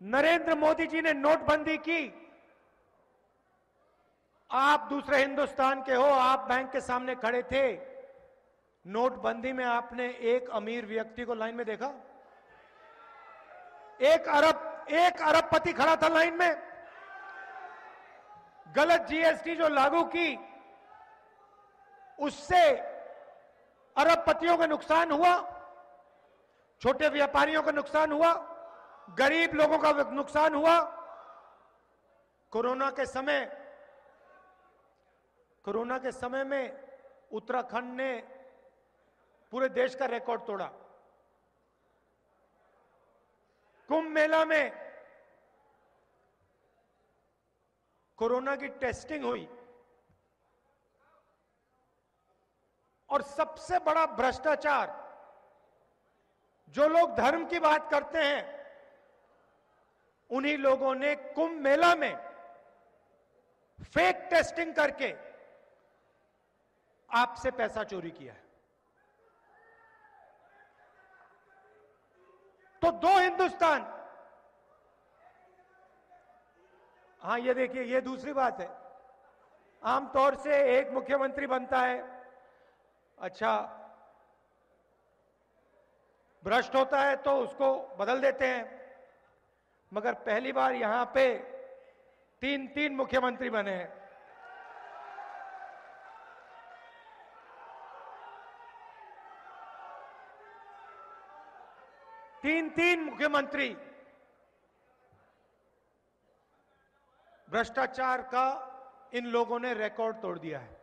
नरेंद्र मोदी जी ने नोटबंदी की। आप दूसरे हिंदुस्तान के हो, आप बैंक के सामने खड़े थे। नोटबंदी में आपने एक अमीर व्यक्ति को लाइन में देखा? एक अरबपति खड़ा था लाइन में। गलत जीएसटी जो लागू की, उससे अरबपतियों का नुकसान हुआ, छोटे व्यापारियों का नुकसान हुआ, गरीब लोगों का नुकसान हुआ। कोरोना के समय में उत्तराखंड ने पूरे देश का रिकॉर्ड तोड़ा। कुंभ मेला में कोरोना की टेस्टिंग हुई और सबसे बड़ा भ्रष्टाचार, जो लोग धर्म की बात करते हैं, उन्हीं लोगों ने कुंभ मेला में फेक टेस्टिंग करके आपसे पैसा चोरी किया है। तो दो हिंदुस्तान। हां, ये देखिए, ये दूसरी बात है। आमतौर से एक मुख्यमंत्री बनता है, अच्छा भ्रष्ट होता है तो उसको बदल देते हैं, मगर पहली बार यहां पे तीन मुख्यमंत्री बने हैं। तीन मुख्यमंत्री भ्रष्टाचार का इन लोगों ने रिकॉर्ड तोड़ दिया है।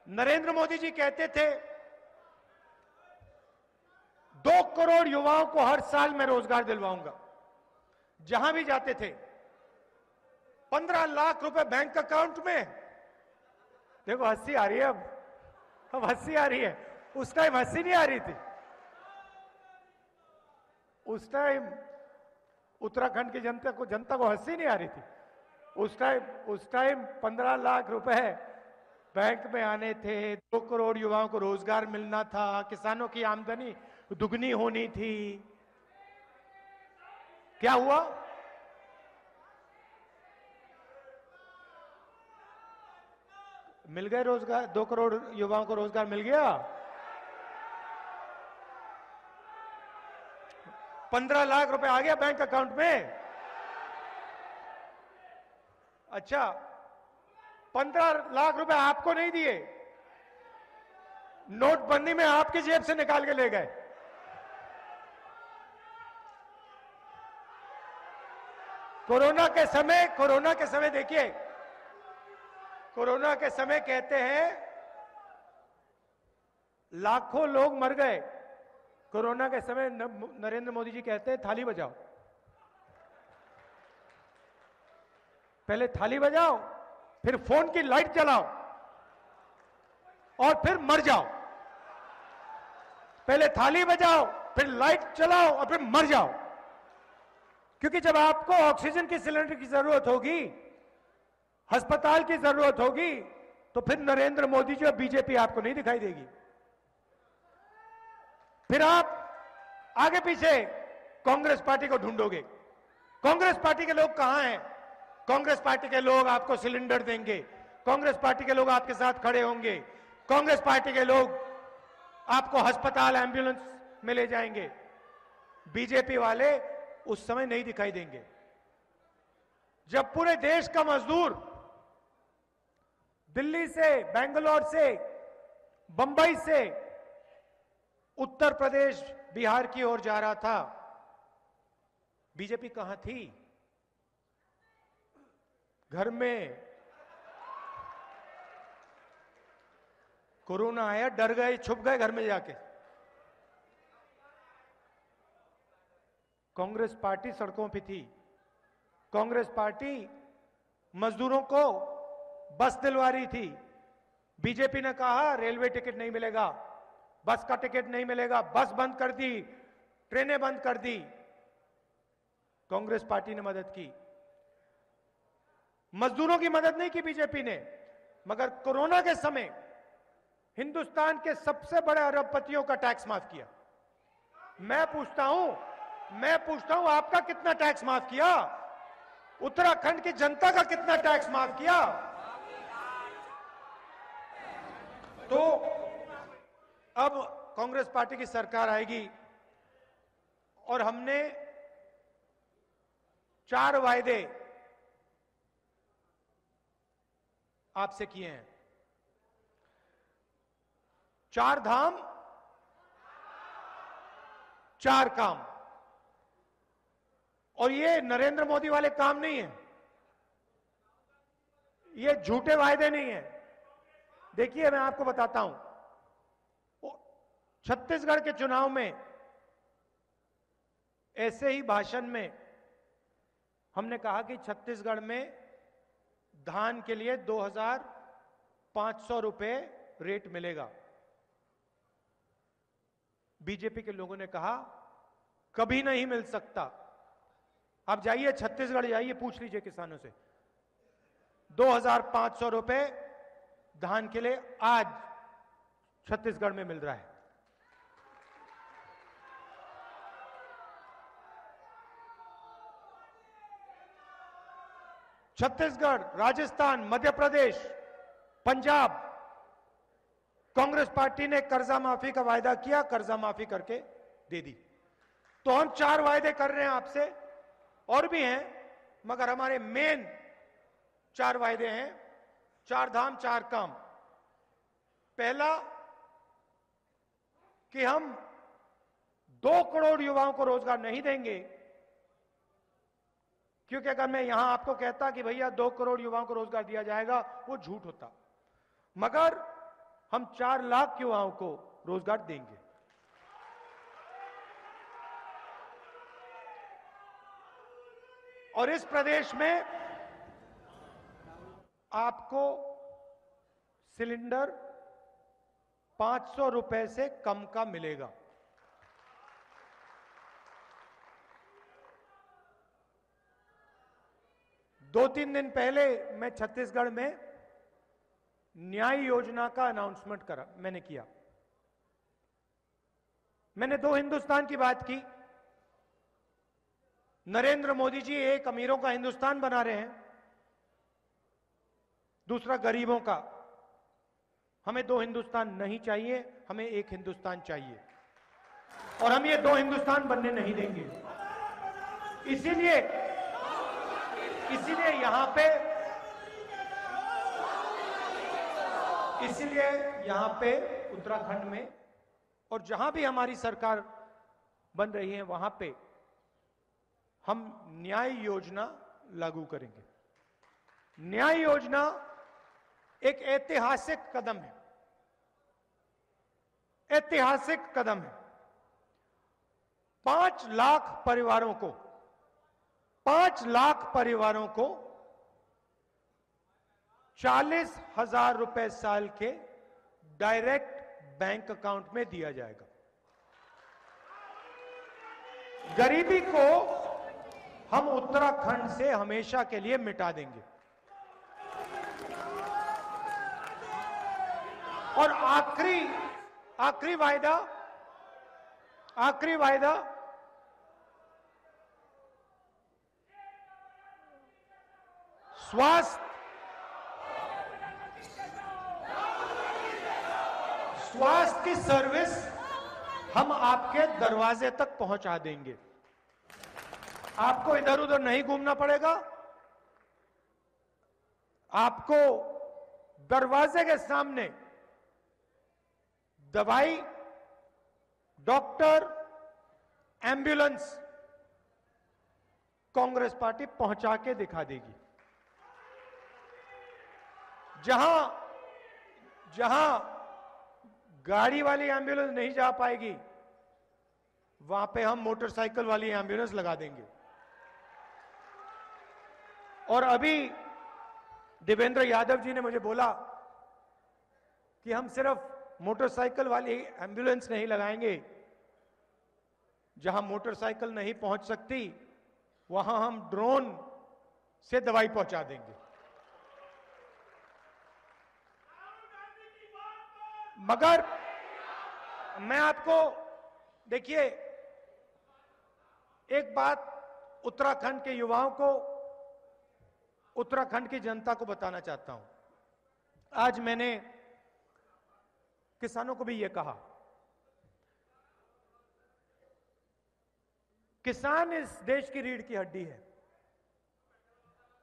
नरेंद्र मोदी जी कहते थे 2 करोड़ युवाओं को हर साल मैं रोजगार दिलवाऊंगा। जहां भी जाते थे 15 लाख रुपए बैंक अकाउंट में। देखो हंसी आ रही है, अब हंसी आ रही है। उस टाइम हंसी नहीं आ रही थी। उस टाइम उत्तराखंड की जनता को हंसी नहीं आ रही थी। उस टाइम 15 लाख रुपए बैंक में आने थे, 2 करोड़ युवाओं को रोजगार मिलना था, किसानों की आमदनी दुगनी होनी थी। क्या हुआ? मिल गए रोजगार? 2 करोड़ युवाओं को रोजगार मिल गया? 15 लाख रुपए आ गया बैंक अकाउंट में। अच्छा, 15 लाख रुपए आपको नहीं दिए, नोटबंदी में आपकी जेब से निकाल के ले गए। कोरोना के समय देखिए, कोरोना के समय कहते हैं लाखों लोग मर गए। कोरोना के समय नरेंद्र मोदी जी कहते हैं थाली बजाओ। पहले थाली बजाओ, फिर फोन की लाइट जलाओ और फिर मर जाओ। पहले थाली बजाओ, फिर लाइट चलाओ और फिर मर जाओ। क्योंकि जब आपको ऑक्सीजन की सिलेंडर की जरूरत होगी, अस्पताल की जरूरत होगी, तो फिर नरेंद्र मोदी जी और बीजेपी आपको नहीं दिखाई देगी। फिर आप आगे पीछे कांग्रेस पार्टी को ढूंढोगे। कांग्रेस पार्टी के लोग कहां हैं? कांग्रेस पार्टी के लोग आपको सिलेंडर देंगे, कांग्रेस पार्टी के लोग आपके साथ खड़े होंगे, कांग्रेस पार्टी के लोग आपको अस्पताल एम्बुलेंस में ले जाएंगे। बीजेपी वाले उस समय नहीं दिखाई देंगे। जब पूरे देश का मजदूर दिल्ली से, बेंगलोर से, बंबई से उत्तर प्रदेश, बिहार की ओर जा रहा था, बीजेपी कहां थी? घर में। कोरोना आया, डर गए, छुप गए घर में जाके। कांग्रेस पार्टी सड़कों पे थी। कांग्रेस पार्टी मजदूरों को बस दिलवा रही थी। बीजेपी ने कहा रेलवे टिकट नहीं मिलेगा, बस का टिकट नहीं मिलेगा, बस बंद कर दी, ट्रेनें बंद कर दी। कांग्रेस पार्टी ने मदद की। मजदूरों की मदद नहीं की बीजेपी ने, मगर कोरोना के समय हिंदुस्तान के सबसे बड़े अरबपतियों का टैक्स माफ किया। मैं पूछता हूं, मैं पूछता हूं आपका कितना टैक्स माफ किया? उत्तराखंड की जनता का कितना टैक्स माफ किया? तो अब कांग्रेस पार्टी की सरकार आएगी और हमने 4 वायदे आपसे किए हैं। 4 धाम 4 काम। और ये नरेंद्र मोदी वाले काम नहीं है, ये झूठे वायदे नहीं है। देखिए मैं आपको बताता हूं, छत्तीसगढ़ के चुनाव में ऐसे ही भाषण में हमने कहा कि छत्तीसगढ़ में धान के लिए 2,500 रुपए रेट मिलेगा। बीजेपी के लोगों ने कहा कभी नहीं मिल सकता। आप जाइए छत्तीसगढ़ जाइए, पूछ लीजिए किसानों से, 2,500 रुपए धान के लिए आज छत्तीसगढ़ में मिल रहा है। छत्तीसगढ़, राजस्थान, मध्य प्रदेश, पंजाब, कांग्रेस पार्टी ने कर्जा माफी का वायदा किया, कर्जा माफी करके दे दी। तो हम 4 वायदे कर रहे हैं आपसे, और भी हैं, मगर हमारे मेन 4 वायदे हैं। 4 धाम 4 काम। पहला कि हम 2 करोड़ युवाओं को रोजगार नहीं देंगे, क्योंकि अगर मैं यहां आपको कहता कि भैया 2 करोड़ युवाओं को रोजगार दिया जाएगा, वो झूठ होता। मगर हम 4 लाख युवाओं को रोजगार देंगे। और इस प्रदेश में आपको सिलेंडर 500 रुपए से कम का मिलेगा। दो 3 दिन पहले मैं छत्तीसगढ़ में न्याय योजना का अनाउंसमेंट मैंने किया। मैंने 2 हिंदुस्तान की बात की। नरेंद्र मोदी जी एक अमीरों का हिंदुस्तान बना रहे हैं, दूसरा गरीबों का। हमें 2 हिंदुस्तान नहीं चाहिए, हमें एक हिंदुस्तान चाहिए, और हम ये 2 हिंदुस्तान बनने नहीं देंगे। इसीलिए यहां पे उत्तराखंड में और जहां भी हमारी सरकार बन रही है, वहां पे हम न्याय योजना लागू करेंगे। न्याय योजना एक ऐतिहासिक कदम है, ऐतिहासिक कदम है। 5 लाख परिवारों को 40,000 रुपए साल के डायरेक्ट बैंक अकाउंट में दिया जाएगा। गरीबी को हम उत्तराखंड से हमेशा के लिए मिटा देंगे। और आखिरी वायदा स्वास्थ्य की सर्विस हम आपके दरवाजे तक पहुंचा देंगे। आपको इधर उधर नहीं घूमना पड़ेगा। आपको दरवाजे के सामने दवाई, डॉक्टर, एम्बुलेंस कांग्रेस पार्टी पहुंचा के दिखा देगी। जहां गाड़ी वाली एम्बुलेंस नहीं जा पाएगी, वहां पे हम मोटरसाइकिल वाली एम्बुलेंस लगा देंगे। और अभी देवेंद्र यादव जी ने मुझे बोला कि हम सिर्फ मोटरसाइकिल वाली एम्बुलेंस नहीं लगाएंगे, जहां मोटरसाइकिल नहीं पहुंच सकती वहां हम ड्रोन से दवाई पहुंचा देंगे। मगर मैं आपको, देखिए, एक बात उत्तराखंड के युवाओं को, उत्तराखंड की जनता को बताना चाहता हूं। आज मैंने किसानों को भी यह कहा, किसान इस देश की रीढ़ की हड्डी है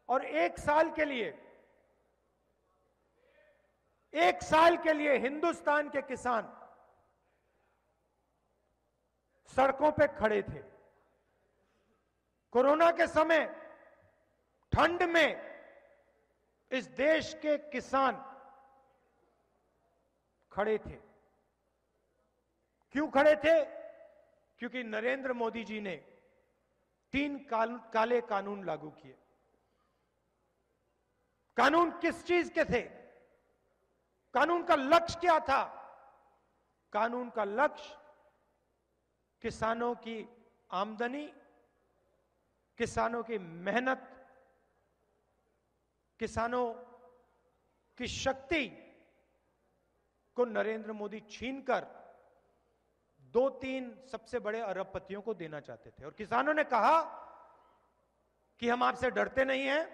और एक साल के लिए हिंदुस्तान के किसान सड़कों पे खड़े थे। कोरोना के समय ठंड में इस देश के किसान खड़े थे। क्यों खड़े थे? क्योंकि नरेंद्र मोदी जी ने 3 काले कानून लागू किए। कानून किस चीज के थे? कानून का लक्ष्य क्या था? कानून का लक्ष्य किसानों की आमदनी, किसानों की मेहनत, किसानों की शक्ति को नरेंद्र मोदी छीनकर 2-3 सबसे बड़े अरबपतियों को देना चाहते थे। और किसानों ने कहा कि हम आपसे डरते नहीं हैं,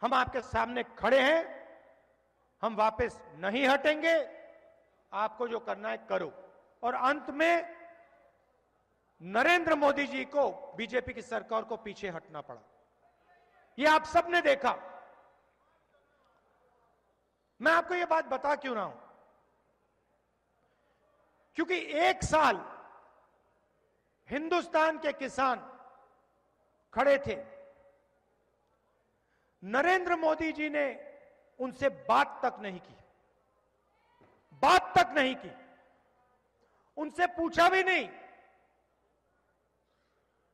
हम आपके सामने खड़े हैं, हम वापस नहीं हटेंगे, आपको जो करना है करो। और अंत में नरेंद्र मोदी जी को, बीजेपी की सरकार को पीछे हटना पड़ा। यह आप सबने देखा। मैं आपको यह बात बता क्यों रहा हूं? क्योंकि एक साल हिंदुस्तान के किसान खड़े थे। नरेंद्र मोदी जी ने उनसे बात तक नहीं की, बात तक नहीं की, उनसे पूछा भी नहीं।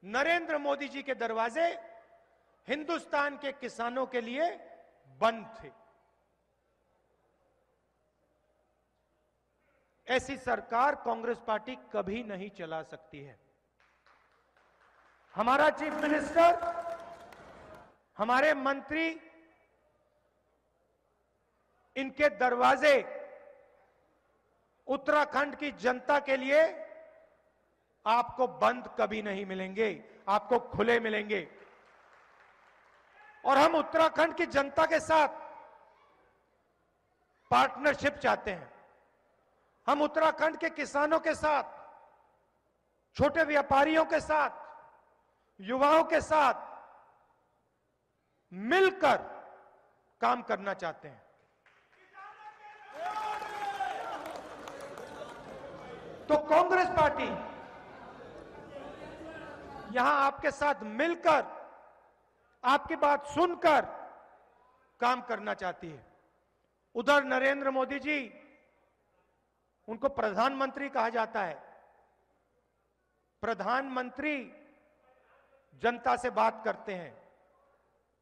नरेंद्र मोदी जी के दरवाजे हिंदुस्तान के किसानों के लिए बंद थे। ऐसी सरकार कांग्रेस पार्टी कभी नहीं चला सकती है। हमारा चीफ मिनिस्टर, हमारे मंत्री, इनके दरवाजे उत्तराखंड की जनता के लिए आपको बंद कभी नहीं मिलेंगे, आपको खुले मिलेंगे। और हम उत्तराखंड की जनता के साथ पार्टनरशिप चाहते हैं। हम उत्तराखंड के किसानों के साथ, छोटे व्यापारियों के साथ, युवाओं के साथ मिलकर काम करना चाहते हैं। तो कांग्रेस पार्टी यहां आपके साथ मिलकर, आपकी बात सुनकर काम करना चाहती है। उधर नरेंद्र मोदी जी, उनको प्रधानमंत्री कहा जाता है। प्रधानमंत्री जनता से बात करते हैं,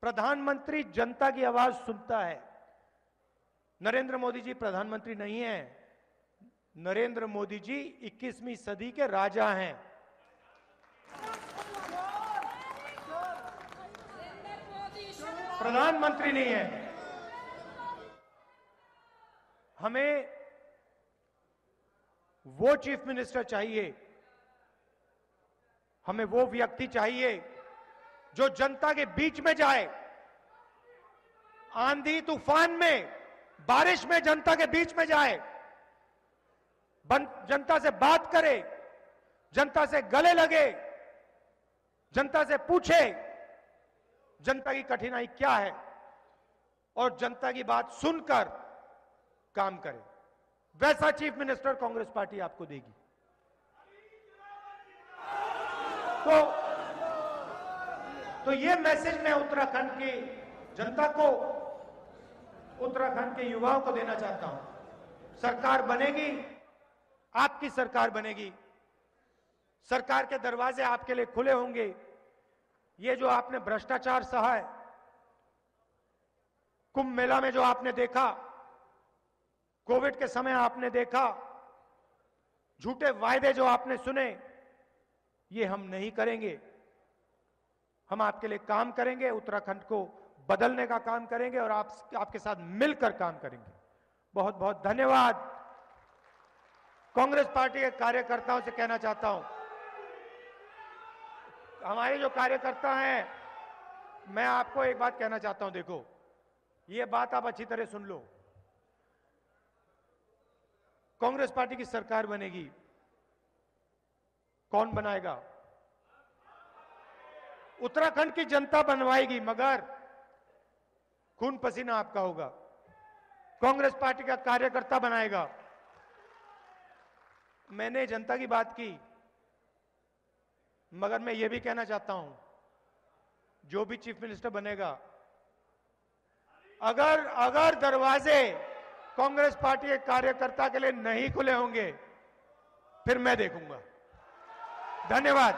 प्रधानमंत्री जनता की आवाज सुनता है। नरेंद्र मोदी जी प्रधानमंत्री नहीं हैं, नरेंद्र मोदी जी 21वीं सदी के राजा हैं। प्रधानमंत्री नहीं है। हमें वो चीफ मिनिस्टर चाहिए, हमें वो व्यक्ति चाहिए जो जनता के बीच में जाए, आंधी तूफान में, बारिश में जनता के बीच में जाए, जनता से बात करे, जनता से गले लगे, जनता से पूछे जनता की कठिनाई क्या है और जनता की बात सुनकर काम करे। वैसा चीफ मिनिस्टर कांग्रेस पार्टी आपको देगी। तो ये मैसेज मैं उत्तराखंड की जनता को, उत्तराखंड के युवाओं को देना चाहता हूं। सरकार बनेगी, आपकी सरकार बनेगी, सरकार के दरवाजे आपके लिए खुले होंगे। ये जो आपने भ्रष्टाचार सहा है, कुंभ मेला में जो आपने देखा, कोविड के समय आपने देखा, झूठे वायदे जो आपने सुने, ये हम नहीं करेंगे। हम आपके लिए काम करेंगे, उत्तराखंड को बदलने का काम करेंगे और आपके साथ मिलकर काम करेंगे। बहुत बहुत धन्यवाद। कांग्रेस पार्टी के कार्यकर्ताओं से कहना चाहता हूं, हमारे जो कार्यकर्ता हैं, मैं आपको एक बात कहना चाहता हूं। देखो, ये बात आप अच्छी तरह सुन लो। कांग्रेस पार्टी की सरकार बनेगी, कौन बनाएगा? उत्तराखंड की जनता बनवाएगी, मगर खून पसीना आपका होगा। कांग्रेस पार्टी का कार्यकर्ता बनाएगा। मैंने जनता की बात की, मगर मैं यह भी कहना चाहता हूं, जो भी चीफ मिनिस्टर बनेगा, अगर दरवाजे कांग्रेस पार्टी के कार्यकर्ता के लिए नहीं खुले होंगे, फिर मैं देखूंगा। धन्यवाद।